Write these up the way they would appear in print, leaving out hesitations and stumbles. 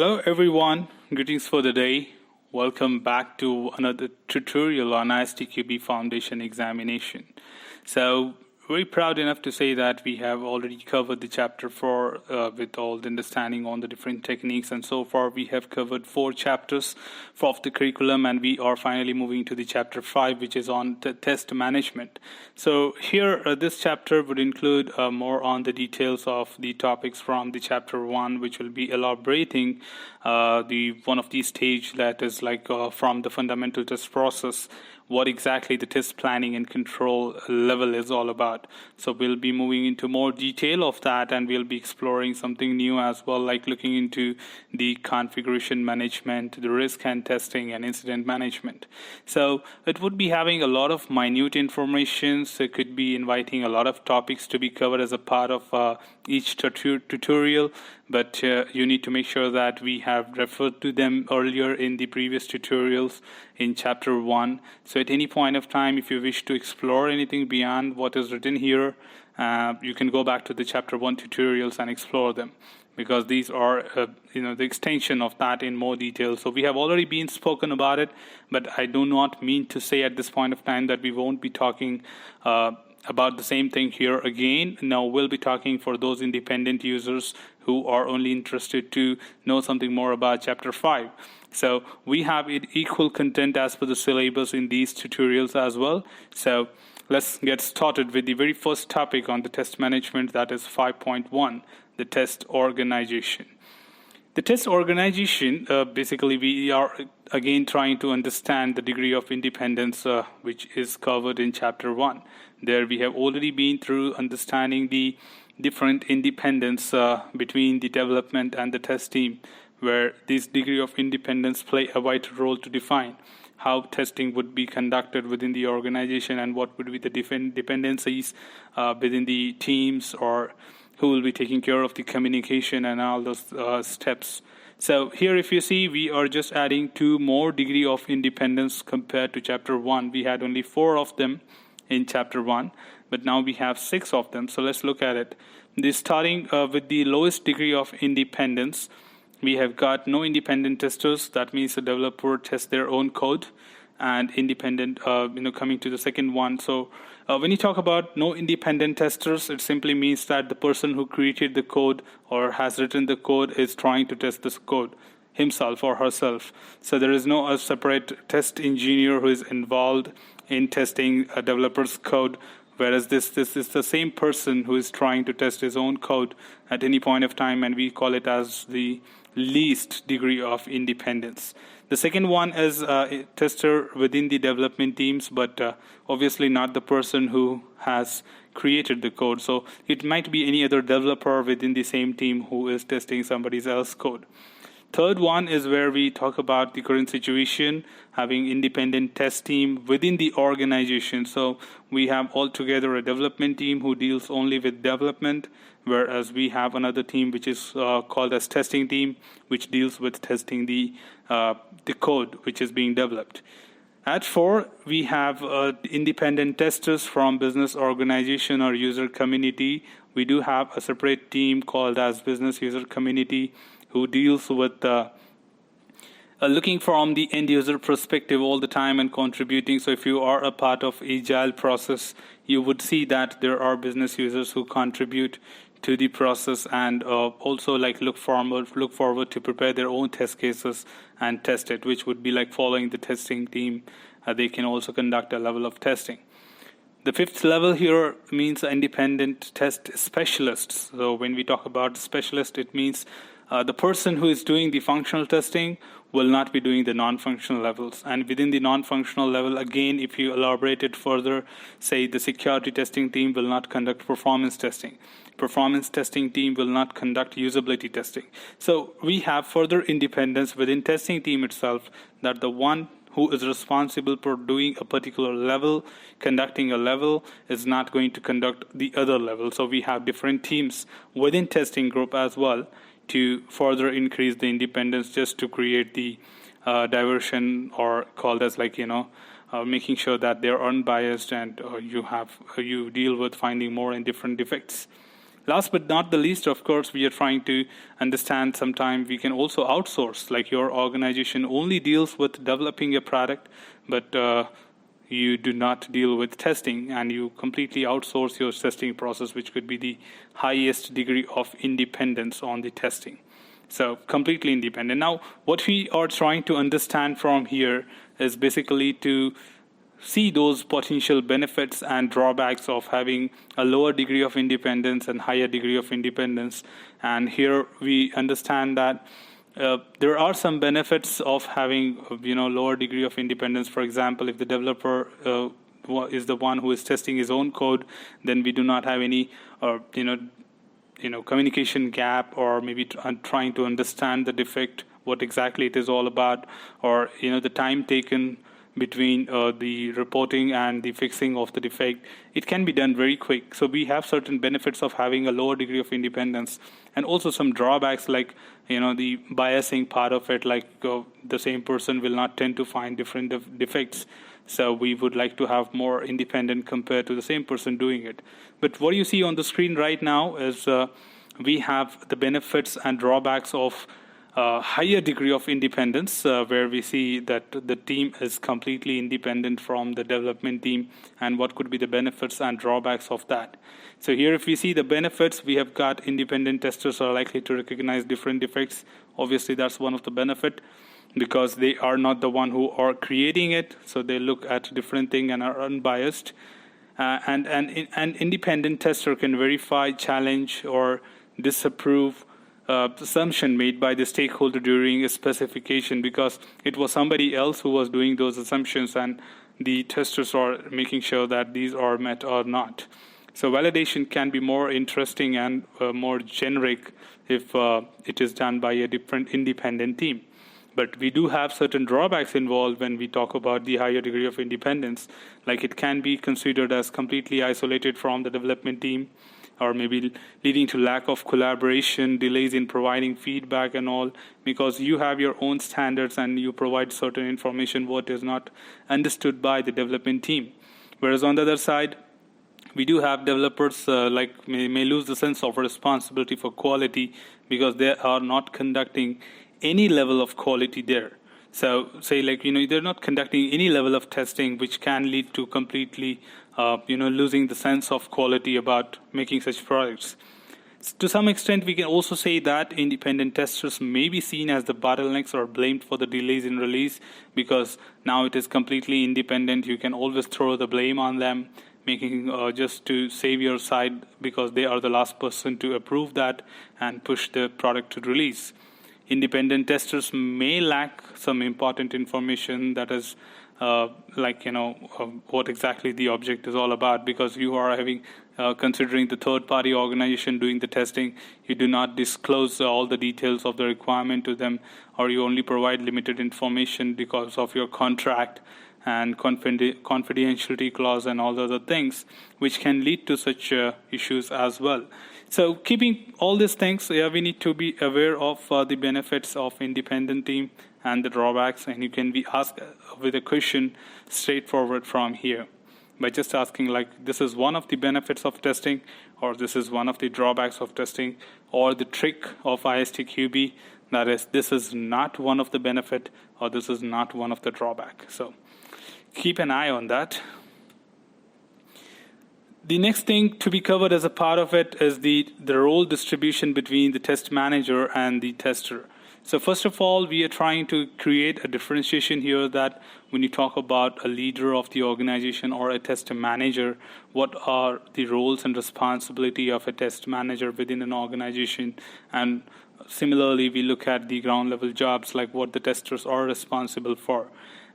Hello everyone, greetings for the day. Welcome back to another tutorial on ISTQB Foundation examination. So, very proud enough to say that we have already covered the chapter 4 with all the understanding on the different techniques, and so far we have covered 4 chapters of the curriculum, and we are finally moving to the chapter 5, which is on the test management. So here this chapter would include more on the details of the topics from the chapter 1, which will be elaborating the one of these stage that is like from the fundamental test process, what exactly the test planning and control level is all about. So we'll be moving into more detail of that, and we'll be exploring something new as well, like looking into the configuration management, the risk and testing, and incident management. So it would be having a lot of minute information, so it could be inviting a lot of topics to be covered as a part of each tutorial, but you need to make sure that we have referred to them earlier in the previous tutorials in chapter 1. So at any point of time, if you wish to explore anything beyond what is written here, you can go back to the chapter 1 tutorials and explore them, because these are the extension of that in more detail. So we have already been spoken about it, but I do not mean to say at this point of time that we won't be talking about the same thing here again. Now we'll be talking for those independent users who are only interested to know something more about chapter 5. So we have equal content as per the syllabus in these tutorials as well. So let's get started with the very first topic on the test management, that is 5.1, the test organization. The test organization, basically we are again trying to understand the degree of independence which is covered in chapter 1. There we have already been through understanding the different independence between the development and the test team, where this degree of independence play a vital role to define how testing would be conducted within the organization and what would be the dependencies within the teams, or who will be taking care of the communication and all those steps. So here if you see, we are just adding 2 more degree of independence compared to chapter 1. We had only 4 of them in chapter 1, but now we have 6 of them. So let's look at it. This starting with the lowest degree of independence, we have got no independent testers. That means the developer tests their own code, and independent, coming to the second one. So when you talk about no independent testers, it simply means that the person who created the code or has written the code is trying to test this code himself or herself. So there is no separate test engineer who is involved in testing a developer's code, whereas this is the same person who is trying to test his own code at any point of time, and we call it as the least degree of independence. The second one is a tester within the development teams, but obviously not the person who has created the code. So it might be any other developer within the same team who is testing somebody else's code. Third one is where we talk about the current situation, having independent test team within the organization. So we have altogether a development team who deals only with development, whereas we have another team which is called as testing team, which deals with testing the code which is being developed. At 4, we have independent testers from business organization or user community. We do have a separate team called as business user community, who deals with looking from the end user perspective all the time and contributing. So if you are a part of agile process, you would see that there are business users who contribute to the process, and also like look forward to prepare their own test cases and test it, which would be like following the testing team. They can also conduct a level of testing. The 5th level here means independent test specialists. So when we talk about specialist, it means the person who is doing the functional testing will not be doing the non-functional levels. And within the non-functional level, again, if you elaborate it further, say the security testing team will not conduct performance testing. Performance testing team will not conduct usability testing. So we have further independence within testing team itself, that the one who is responsible for doing a particular level, conducting a level, is not going to conduct the other level. So we have different teams within testing group as well, to further increase the independence, just to create the diversion, or called as making sure that they're unbiased, and you deal with finding more and different defects. Last but not the least, of course, we are trying to understand sometimes we can also outsource, like your organization only deals with developing a product, but you do not deal with testing, and you completely outsource your testing process, which could be the highest degree of independence on the testing. So completely independent. Now, what we are trying to understand from here is basically to see those potential benefits and drawbacks of having a lower degree of independence and higher degree of independence. And here we understand that there are some benefits of having lower degree of independence. For example, if the developer is the one who is testing his own code, then we do not have any communication gap, or maybe trying to understand the defect, what exactly it is all about, or the time taken between the reporting and the fixing of the defect. It can be done very quick. So we have certain benefits of having a lower degree of independence, and also some drawbacks like the biasing part of it, like the same person will not tend to find different defects. So we would like to have more independent compared to the same person doing it. But what you see on the screen right now is we have the benefits and drawbacks of higher degree of independence, where we see that the team is completely independent from the development team, and what could be the benefits and drawbacks of that. So here, if we see the benefits, we have got independent testers are likely to recognize different defects. Obviously, that's one of the benefit, because they are not the one who are creating it, so they look at different thing and are unbiased. And an independent tester can verify, challenge, or disapprove assumption made by the stakeholder during a specification, because it was somebody else who was doing those assumptions, and the testers are making sure that these are met or not. So validation can be more interesting and more generic if it is done by a different independent team. But we do have certain drawbacks involved when we talk about the higher degree of independence, like it can be considered as completely isolated from the development team, or maybe leading to lack of collaboration, delays in providing feedback and all, because you have your own standards and you provide certain information what is not understood by the development team. Whereas on the other side, we do have developers may lose the sense of responsibility for quality, because they are not conducting any level of quality there. So say they're not conducting any level of testing, which can lead to completely losing the sense of quality about making such products. To some extent, we can also say that independent testers may be seen as the bottlenecks or blamed for the delays in release, because now it is completely independent. You can always throw the blame on them, making just to save your side, because they are the last person to approve that and push the product to release. Independent testers may lack some important information, that is what exactly the object is all about, because you are having considering the third-party organization doing the testing, you do not disclose all the details of the requirement to them, or you only provide limited information because of your contract and confidentiality clause and all the other things, which can lead to such issues as well. So keeping all these things, we need to be aware of the benefits of independent team and the drawbacks, and you can be asked with a question straightforward from here by just asking this is one of the benefits of testing, or this is one of the drawbacks of testing, or the trick of ISTQB, that is, this is not one of the benefit, or this is not one of the drawback. So keep an eye on that. The next thing to be covered as a part of it is the role distribution between the test manager and the tester. So first of all, we are trying to create a differentiation here, that when you talk about a leader of the organization or a test manager, what are the roles and responsibility of a test manager within an organization? And similarly, we look at the ground level jobs, like what the testers are responsible for.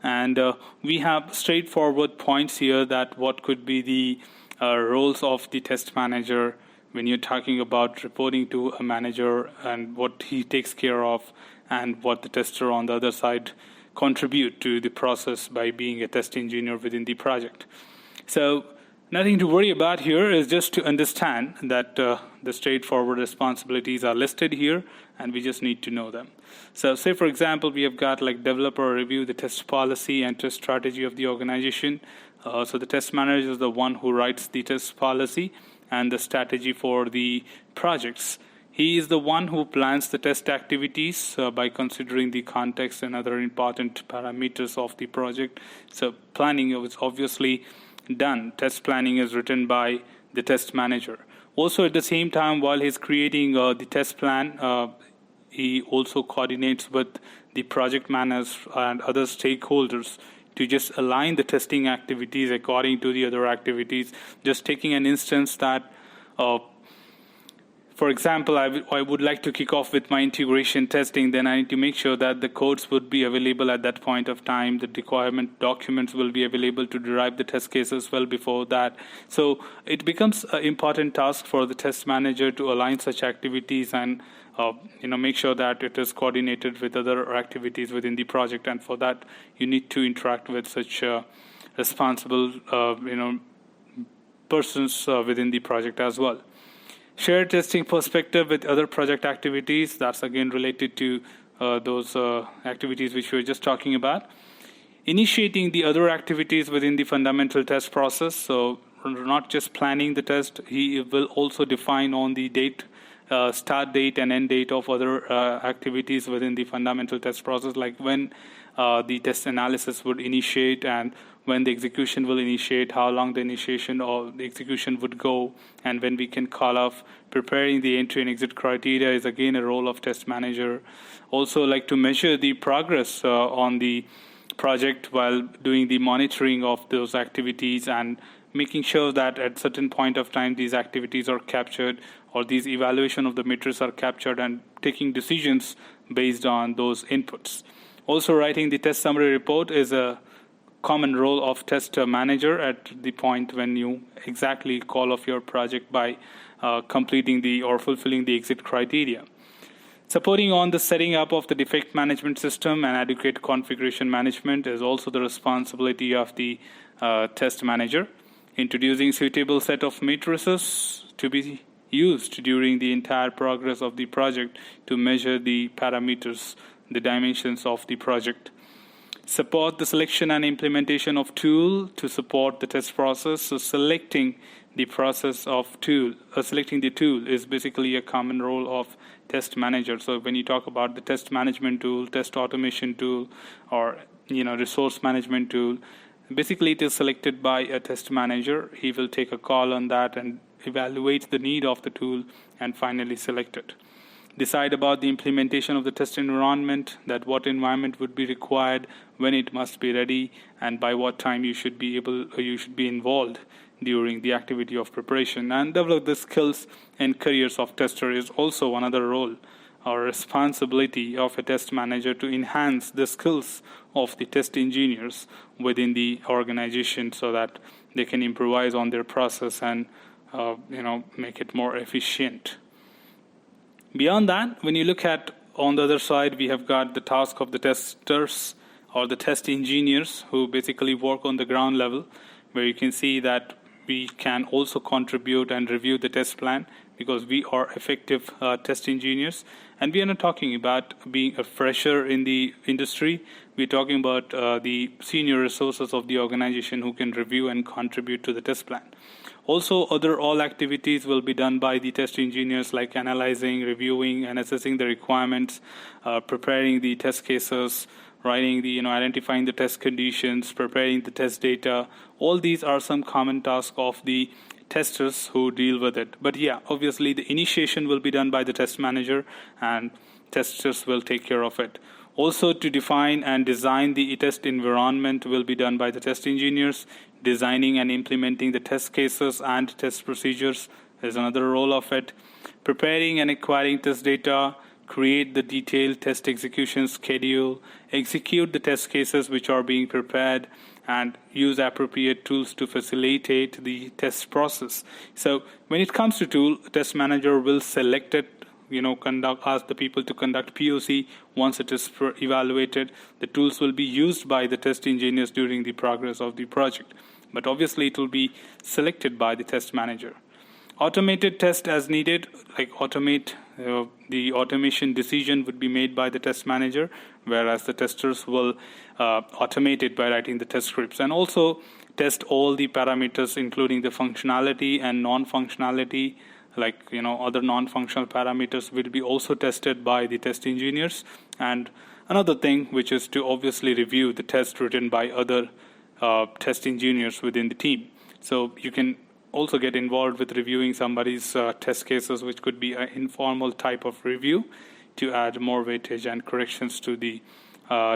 And we have straightforward points here, that what could be the roles of the test manager when you're talking about reporting to a manager, and what he takes care of, and what the tester on the other side contribute to the process by being a test engineer within the project. So nothing to worry about here, is just to understand that the straightforward responsibilities are listed here, and we just need to know them. So say, for example, we have got developer review the test policy and test strategy of the organization. So the test manager is the one who writes the test policy, and the strategy for the projects. He is the one who plans the test activities by considering the context and other important parameters of the project. So planning is obviously done. Test planning is written by the test manager. Also, at the same time, while he's creating the test plan, he also coordinates with the project managers and other stakeholders to just align the testing activities according to the other activities. Just taking an instance that, for example, I would like to kick off with my integration testing, then I need to make sure that the codes would be available at that point of time. The requirement documents will be available to derive the test cases well before that. So it becomes an important task for the test manager to align such activities and make sure that it is coordinated with other activities within the project. And for that, you need to interact with such responsible persons within the project as well. Shared testing perspective with other project activities, that's again related to those activities which we were just talking about. Initiating the other activities within the fundamental test process, so not just planning the test, he will also define on the date, start date and end date of other activities within the fundamental test process, like when the test analysis would initiate and when the execution will initiate, how long the initiation or the execution would go, and when we can call off. Preparing the entry and exit criteria is again a role of test manager. Also like to measure the progress on the project while doing the monitoring of those activities and making sure that at certain point of time these activities are captured or these evaluation of the metrics are captured and taking decisions based on those inputs. Also writing the test summary report is a common role of test manager at the point when you exactly call off your project by completing the or fulfilling the exit criteria. Supporting on the setting up of the defect management system and adequate configuration management is also the responsibility of the test manager. Introducing suitable set of matrices to be used during the entire progress of the project to measure the parameters, the dimensions of the project. Support the selection and implementation of tool to support the test process. So selecting the process of tool, selecting the tool is basically a common role of test manager. So when you talk about the test management tool, test automation tool, or resource management tool, basically it is selected by a test manager. He will take a call on that and evaluate the need of the tool and finally select it. Decide about the implementation of the test environment, that what environment would be required, when it must be ready, and by what time you should be involved during the activity of preparation. And develop the skills and careers of tester is also another role or responsibility of a test manager to enhance the skills of the test engineers within the organization so that they can improvise on their process and make it more efficient. Beyond that, when you look at on the other side, we have got the task of the testers or the test engineers who basically work on the ground level, where you can see that we can also contribute and review the test plan because we are effective test engineers. And we are not talking about being a fresher in the industry. We're talking about the senior resources of the organization who can review and contribute to the test plan. Also, all activities will be done by the test engineers, like analyzing, reviewing, and assessing the requirements, preparing the test cases, writing identifying the test conditions, preparing the test data. All these are some common tasks of the testers who deal with it. But yeah, obviously the initiation will be done by the test manager, and testers will take care of it. Also, to define and design the test environment will be done by the test engineers. Designing and implementing the test cases and test procedures is another role of it. Preparing and acquiring test data, create the detailed test execution schedule, execute the test cases which are being prepared, and use appropriate tools to facilitate the test process. So when it comes to tool, test manager will select it, ask the people to conduct POC. Once it is evaluated, the tools will be used by the test engineers during the progress of the project. But obviously it will be selected by the test manager. Automated test as needed, like the automation decision would be made by the test manager, whereas the testers will automate it by writing the test scripts. And also test all the parameters, including the functionality and non-functionality, like other non-functional parameters will be also tested by the test engineers. And another thing, which is to obviously review the test written by other test engineers within the team. So you can also get involved with reviewing somebody's test cases, which could be an informal type of review to add more weightage and corrections to the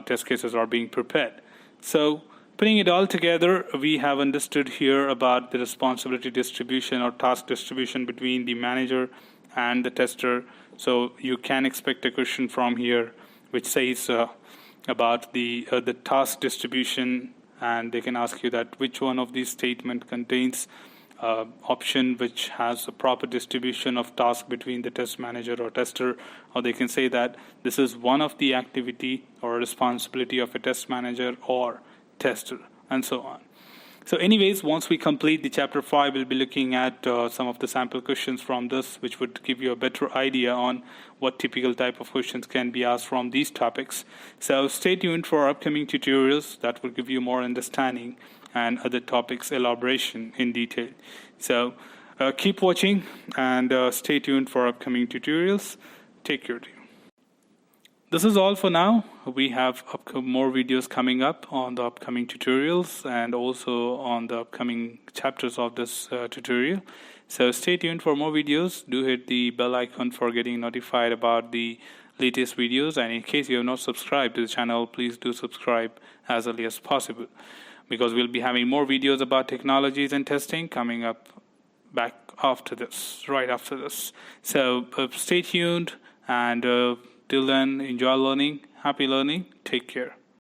test cases are being prepared. So putting it all together, we have understood here about the responsibility distribution or task distribution between the manager and the tester. So you can expect a question from here which says about the task distribution, and they can ask you that which one of these statement contains option which has a proper distribution of task between the test manager or tester, or they can say that this is one of the activity or responsibility of a test manager or tester, and so on. So anyways, once we complete the chapter 5, we'll be looking at some of the sample questions from this, which would give you a better idea on what typical type of questions can be asked from these topics. So stay tuned for upcoming tutorials that will give you more understanding and other topics elaboration in detail. So keep watching and stay tuned for upcoming tutorials. Take care. This is all for now. We have more videos coming up on the upcoming tutorials and also on the upcoming chapters of this tutorial. So stay tuned for more videos. Do hit the bell icon for getting notified about the latest videos. And in case you have not subscribed to the channel, please do subscribe as early as possible, because we'll be having more videos about technologies and testing coming up back after this, right after this. So stay tuned, and till then, enjoy learning, happy learning, take care.